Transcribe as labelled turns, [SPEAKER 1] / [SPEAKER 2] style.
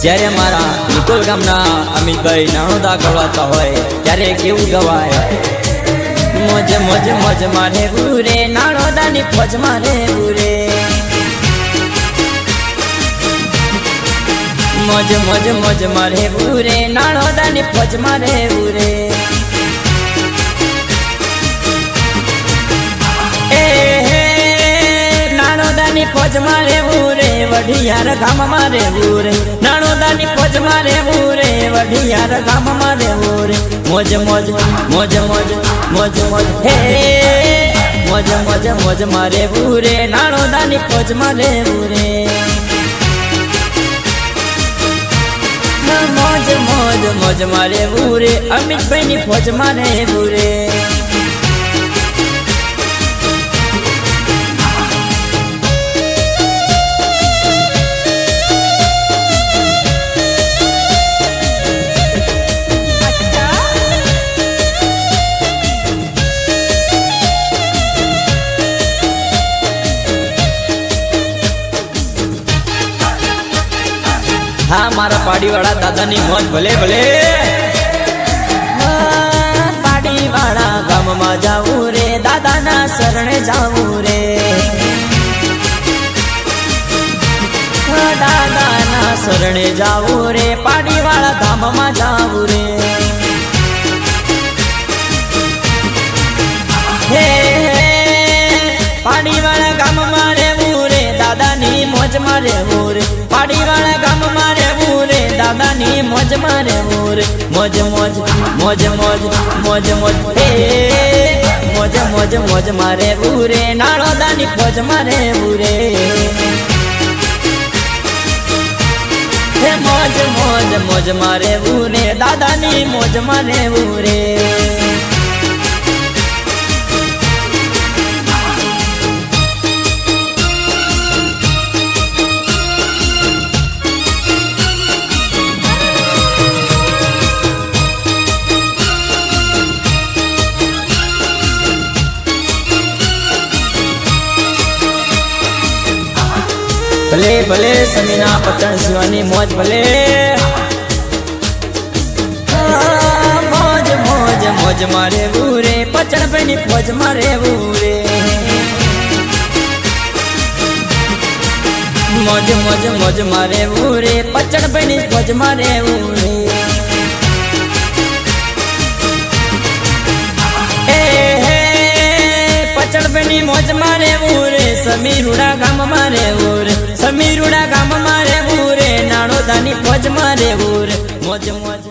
[SPEAKER 1] જ્યારે મારા નિકોલ ગામના અમિતભાઈ નાણોદા ગવાતા હોય ત્યારે કેવું ગવાય મોજ મોજ મોજ મારે બુરે નાણોદાની ફોજ મારે બુરે મોજ મોજ મોજ મારે બુરે નાણોદાની ફોજ મારે બુરે નાણોદાની ફોજ મારે બુરે વઢિયાર ગામ મારે બુરે નાણોદાની ફોજ મારે બુરે વઢિયાર ગામ મારે બુરે મોજ મોજ મોજ મોજ મોજ મોજ હે મોજ મોજ મોજ મારે બુરે નાણોદાની ફોજ મારે બુરે મોજ મોજ મોજ મારે બુરે અમિતભાઈની ફોજ મારે બુરે हाँ मारा पाड़ी वाला दादा नी मौज भले भले पाड़ी वाला गाम में जाऊ रे दादा ना शरणे जाऊ रे दादा ना शरणे जाऊ रे पाड़ी वाला गाम में जाऊ रे हे पाड़ी वाला गाम मारे रे दादा नी मौज मारे रे पाड़ी वाला गाम मारे बूरे दादा नी मौज मारे बूरे मौज मौज मौज मौज मौज मौज हे मौज मौज मौज मारे बूरे नाणोदा नी फौज मारे बूरे हे मौज मौज मौज मारे बूरे दादा नी मौज मारे बूरे भले भले समीना पटन शिवानी मौज भले मौज मौज मौज मारे बूरे पचन पेनी फौज मारे बूरे मौज मौज मौज मारे बूरे पचन पेनी फौज मारे बूरे पचन पेनी मौज मारे बूरे समीरुड़ा गाम मारे बूरे समीरुड़ा गाम मारे बूरे नाणोदानी फौज मारे बूरे मौज मौज